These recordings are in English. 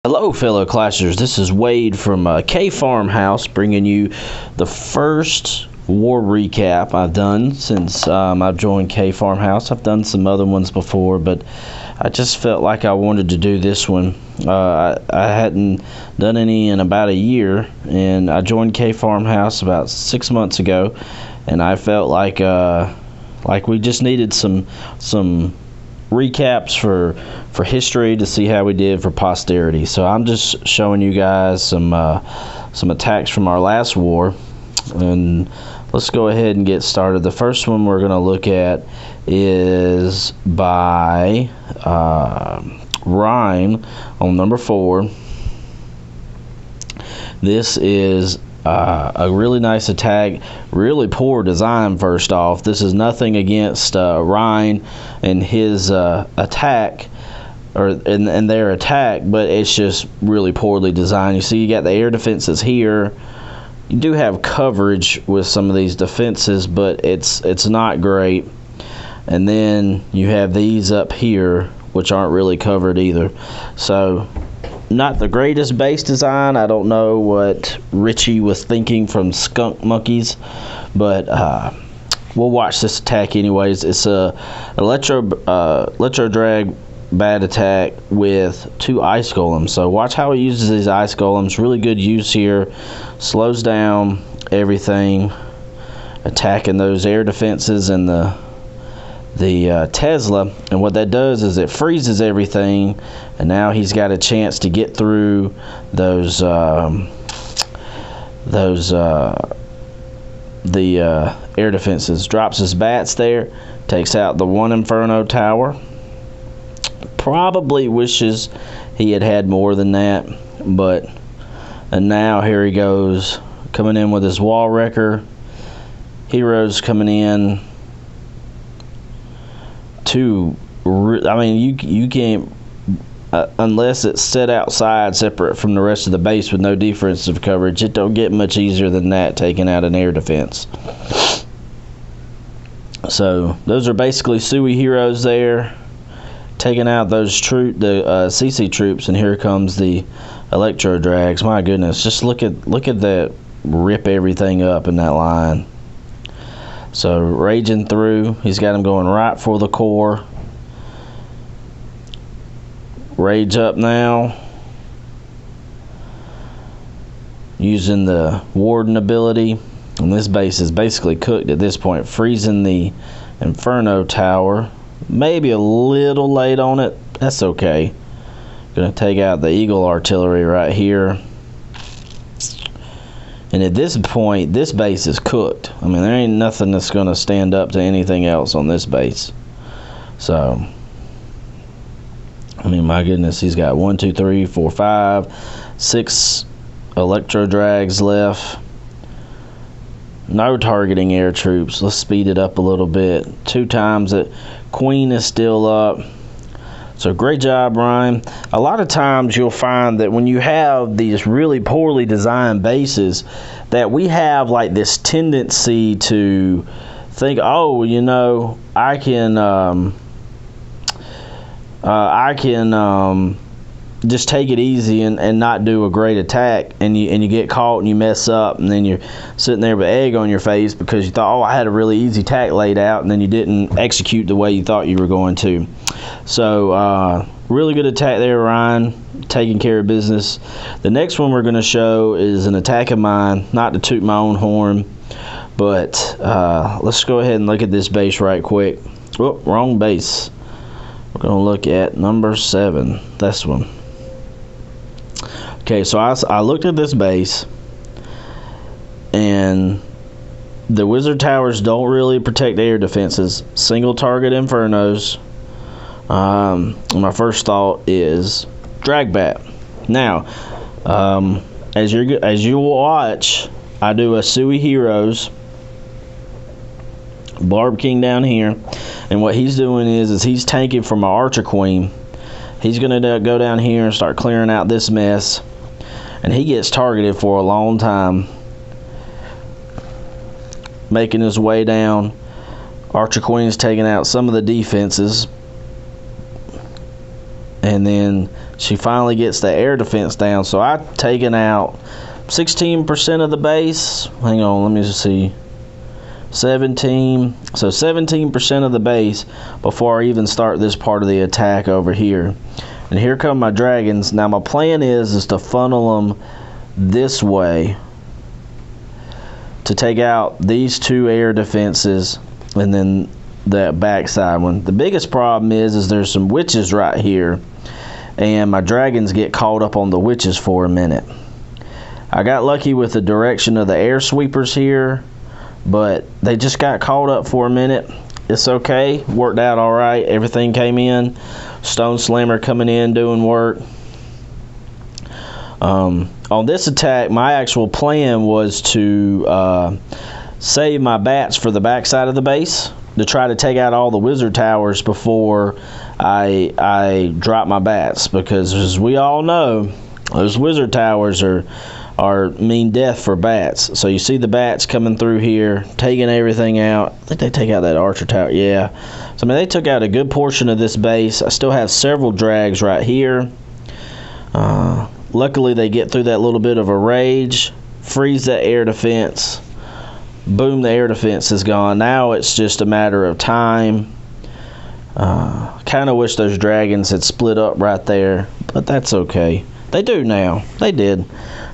Hello, fellow clashers. This is Wade from KFarmhouse, bringing you the first war recap I've done since I've joined KFarmhouse. I've done some other ones before, but I just felt like I wanted to do this one. I hadn't done any in about a year, and I joined KFarmhouse about 6 months ago, and I felt like we just needed some recaps for history to see how we did for posterity. So I'm just showing you guys some attacks from our last war, and let's go ahead and get started. The first one we're going to look at is by Ryan on number 4. This is a really nice attack, really poor design. First off, this is nothing against Ryan and his attack, and their attack, but it's just really poorly designed. You see, you got the air defenses here. You do have coverage with some of these defenses, but it's not great. And then you have these up here, which aren't really covered either. So, not the greatest base design. I don't know what Richie was thinking from Skunk Monkeys, but we'll watch this attack anyways. It's a electro drag bat attack with 2 ice golems. So watch how he uses these ice golems. Really good use here. Slows down everything, attacking those air defenses and the Tesla, and what that does is it freezes everything, and now he's got a chance to get through those air defenses. Drops his bats there, takes out the 1 Inferno tower. Probably wishes he had more than that, and now here he goes, coming in with his wall wrecker. Heroes coming in. You can't, unless it's set outside separate from the rest of the base with no defensive coverage, it don't get much easier than that, taking out an air defense. So those are basically Sui heroes there, taking out those the CC troops, and here comes the electro drags. My goodness, just look at that, rip everything up in that line. So raging through, he's got him going right for the core. Rage up now, using the warden ability, and this base is basically cooked at this point. Freezing the Inferno tower, maybe a little late on it. That's okay. Gonna take out the Eagle artillery right here. And at this point, this base is cooked. I mean, there ain't nothing that's going to stand up to anything else on this base. So, I mean, my goodness, he's got 1, 2, 3, 4, 5, 6 electro drags left. No targeting air troops. Let's speed it up a little bit. 2 times it. Queen is still up. So great job, Ryan. A lot of times you'll find that when you have these really poorly designed bases, that we have like this tendency to think, oh, you know, I can just take it easy and not do a great attack, and you get caught and you mess up, and then you're sitting there with egg on your face because you thought, oh, I had a really easy attack laid out, and then you didn't execute the way you thought you were going to. So really good attack there, Ryan, taking care of business. The next one we're going to show is an attack of mine, not to toot my own horn, but let's go ahead and look at this base right quick. Oh, wrong base. We're going to look at number 7, this one. Okay, so I looked at this base, and the wizard towers don't really protect air defenses. Single target infernos. My first thought is drag bat. Now, as you watch, I do a Sui heroes, Barb King down here, and what he's doing is he's tanking for my Archer Queen. He's gonna go down here and start clearing out this mess, and he gets targeted for a long time, making his way down. Archer Queen's taking out some of the defenses, and then she finally gets the air defense down. So I've taken out 16% of the base. Hang on, let me just see. 17. So 17% of the base before I even start this part of the attack over here. And here come my dragons. Now my plan is to funnel them this way to take out these 2 air defenses and then that backside one. The biggest problem is there's some witches right here, and my dragons get caught up on the witches for a minute. I got lucky with the direction of the air sweepers here, but they just got caught up for a minute. It's okay, worked out all right. Everything came in. Stone Slammer coming in doing work. On this attack, my actual plan was to save my bats for the backside of the base to try to take out all the wizard towers before I drop my bats, because as we all know, those wizard towers are mean death for bats. So you see the bats coming through here, taking everything out. I think they take out that archer tower. Yeah. So I mean, they took out a good portion of this base. I still have several drags right here. Luckily, they get through that little bit of a rage, freeze that air defense. Boom, the air defense is gone. Now it's just a matter of time. Kind of wish those dragons had split up right there, but that's okay. They do now. They did.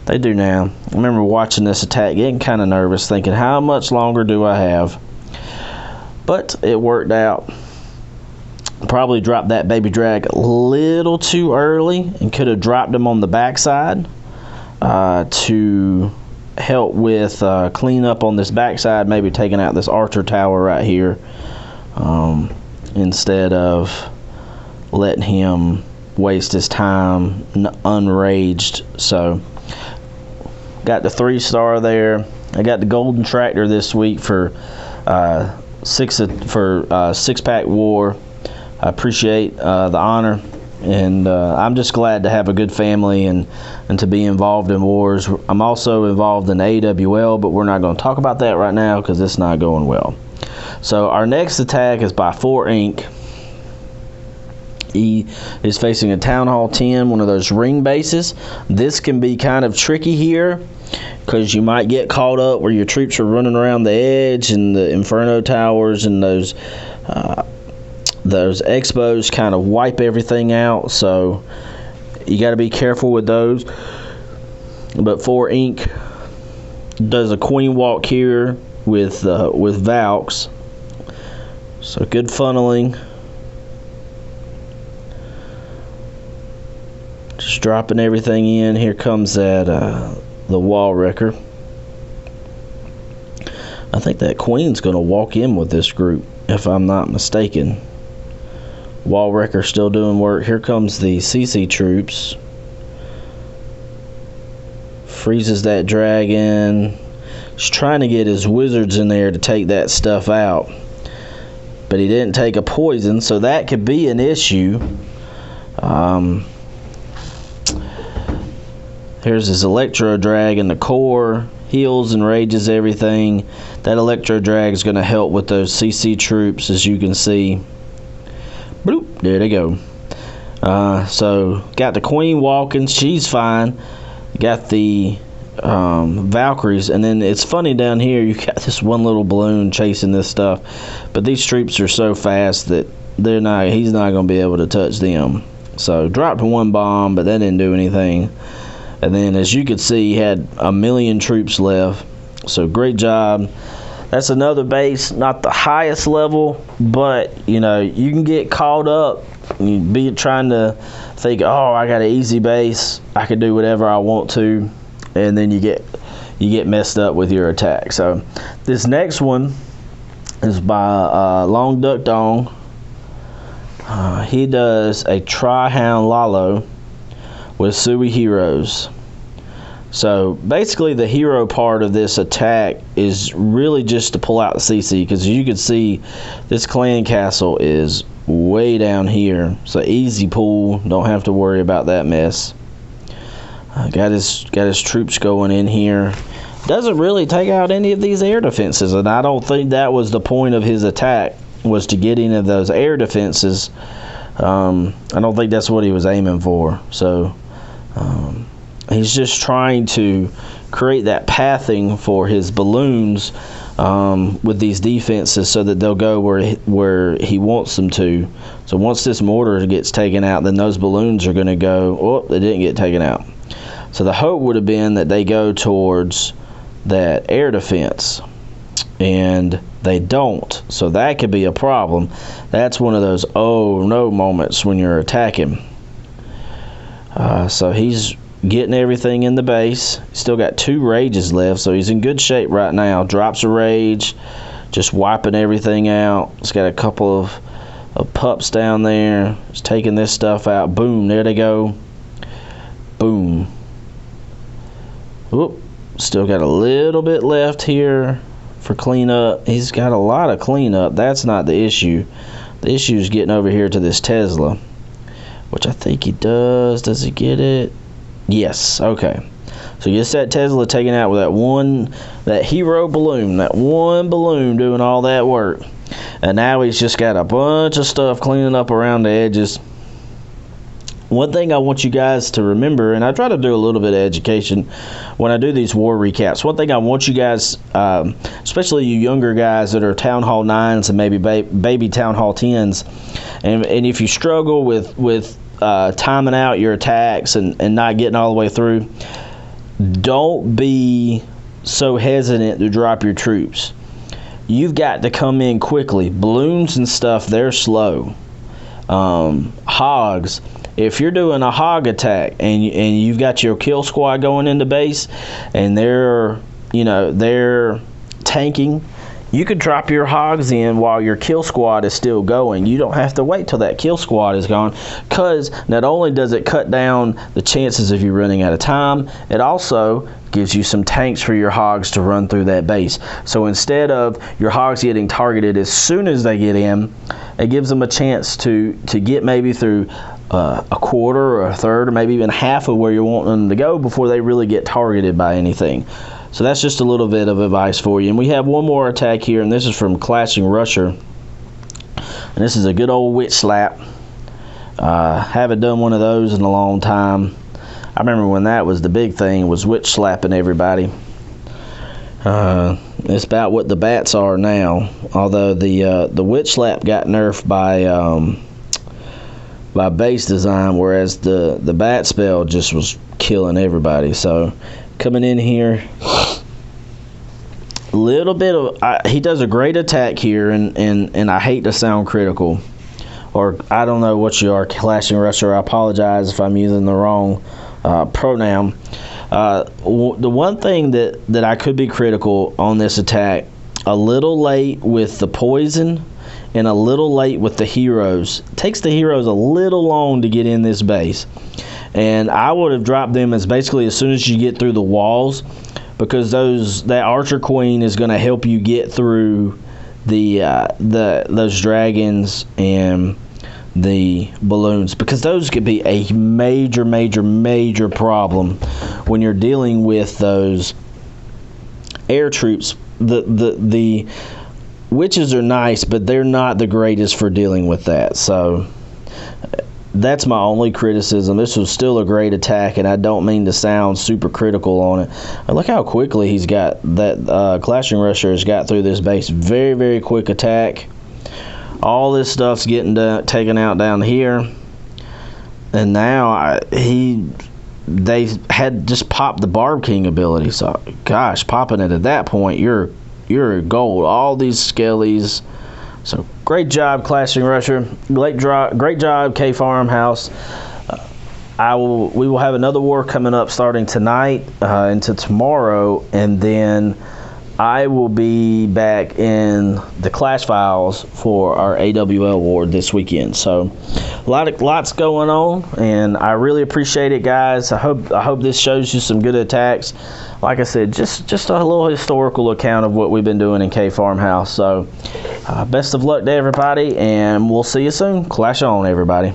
They do now. I remember watching this attack, getting kind of nervous, thinking, how much longer do I have? But it worked out. Probably dropped that baby drag a little too early and could have dropped him on the backside to help with clean up on this backside, maybe taking out this archer tower right here instead of letting him waste his time unraged. So got the 3-star there. I got the golden tractor this week for 6-pack war. I appreciate the honor, and I'm just glad to have a good family and to be involved in wars. I'm also involved in AWL, but we're not going to talk about that right now because it's not going well. So our next attack is by 4 ink. He is facing a Town Hall 10, one of those ring bases. This can be kind of tricky here because you might get caught up where your troops are running around the edge and the Inferno towers and those expos kind of wipe everything out. So you got to be careful with those. But 4 ink does a queen walk here with Valks. So good funneling. Just dropping everything in. Here comes that the wall wrecker. I think that queen's going to walk in with this group, if I'm not mistaken. Wall wrecker still doing work. Here comes the CC troops. Freezes that dragon. He's trying to get his wizards in there to take that stuff out, but he didn't take a poison, so that could be an issue. Here's his Electro Drag in the core. Heals and rages everything. That Electro Drag is going to help with those CC troops, as you can see. Bloop, there they go. So got the queen walking. She's fine. Got the Valkyries, and then it's funny down here. You got this one little balloon chasing this stuff, but these troops are so fast that he's not going to be able to touch them. So dropped one bomb, but that didn't do anything. And then, as you could see, he had 1,000,000 troops left. So great job. That's another base, not the highest level, but you know, you can get caught up. You be trying to think, oh, I got an easy base, I can do whatever I want to, and then you get messed up with your attack. So this next one is by Long Duck Dong. He does a Tri-Hound Lalo with Sui Heroes. So basically the hero part of this attack is really just to pull out the CC, because as you can see, this clan castle is way down here. So easy pull, don't have to worry about that mess. Got his troops going in here. Doesn't really take out any of these air defenses, and I don't think that was the point of his attack, was to get into those air defenses I don't think that's what he was aiming for. So he's just trying to create that pathing for his balloons with these defenses so that they'll go where he wants them to. So once this mortar gets taken out, then those balloons are going to go, oh, they didn't get taken out. So the hope would have been that they go towards that air defense, and they don't. So that could be a problem. That's one of those oh no moments when you're attacking. So he's getting everything in the base. Still got 2 rages left, so he's in good shape right now. Drops a rage, just wiping everything out. He's got a couple of pups down there. He's taking this stuff out. Boom, there they go. Boom. Oop, still got a little bit left here for cleanup. He's got a lot of cleanup. That's not the issue. The issue is getting over here to this Tesla, which I think he does. Does he get it? Yes. Okay. So he gets that Tesla taken out with that hero balloon, that one balloon doing all that work. And now he's just got a bunch of stuff cleaning up around the edges. One thing I want you guys to remember, and I try to do a little bit of education when I do these war recaps. One thing I want you guys, especially you younger guys that are Town Hall 9s and maybe baby Town Hall 10s, and if you struggle with timing out your attacks and not getting all the way through, don't be so hesitant to drop your troops. You've got to come in quickly. Balloons and stuff, they're slow. Hogs, if you're doing a hog attack and you've got your kill squad going into base and they're tanking, you could drop your hogs in while your kill squad is still going. You don't have to wait till that kill squad is gone, because not only does it cut down the chances of you running out of time, it also gives you some tanks for your hogs to run through that base. So instead of your hogs getting targeted as soon as they get in, it gives them a chance to get maybe through a quarter or a third or maybe even half of where you want them to go before they really get targeted by anything. So that's just a little bit of advice for you. And we have one more attack here, and this is from Clashing Rusher. And this is a good old witch slap. Haven't done one of those in a long time. I remember when that was the big thing, was witch slapping everybody. It's about what the bats are now. Although the witch slap got nerfed by base design, whereas the bat spell just was killing everybody. So coming in here, a little bit of he does a great attack here, and I hate to sound critical, or I don't know what you are, Clashing Rusher. I apologize if I'm using the wrong pronoun. The one thing that I could be critical on this attack, a little late with the poison and a little late with the heroes. It takes the heroes a little long to get in this base, and I would have dropped them as basically as soon as you get through the walls, because that Archer Queen is going to help you get through those dragons and the balloons, because those could be a major problem when you're dealing with those air troops. The witches are nice, but they're not the greatest for dealing with that. So that's my only criticism. This was still a great attack, and I don't mean to sound super critical on it. And look how quickly he's got that. Clashing Rusher has got through this base. Very quick attack. All this stuff's getting taken out down here, and now they had just popped the Barb King ability. So gosh, popping it at that point, you're gold. All these skellies. So great job, Clashing Rusher. Great job, KFarmhouse. We will have another war coming up starting tonight into tomorrow, and then I will be back in the Clash Files for our AWL war this weekend. So lots going on, and I really appreciate it, guys. I hope this shows you some good attacks. Like I said, just a little historical account of what we've been doing in KFarmhouse. So best of luck to everybody, and we'll see you soon. Clash on, everybody.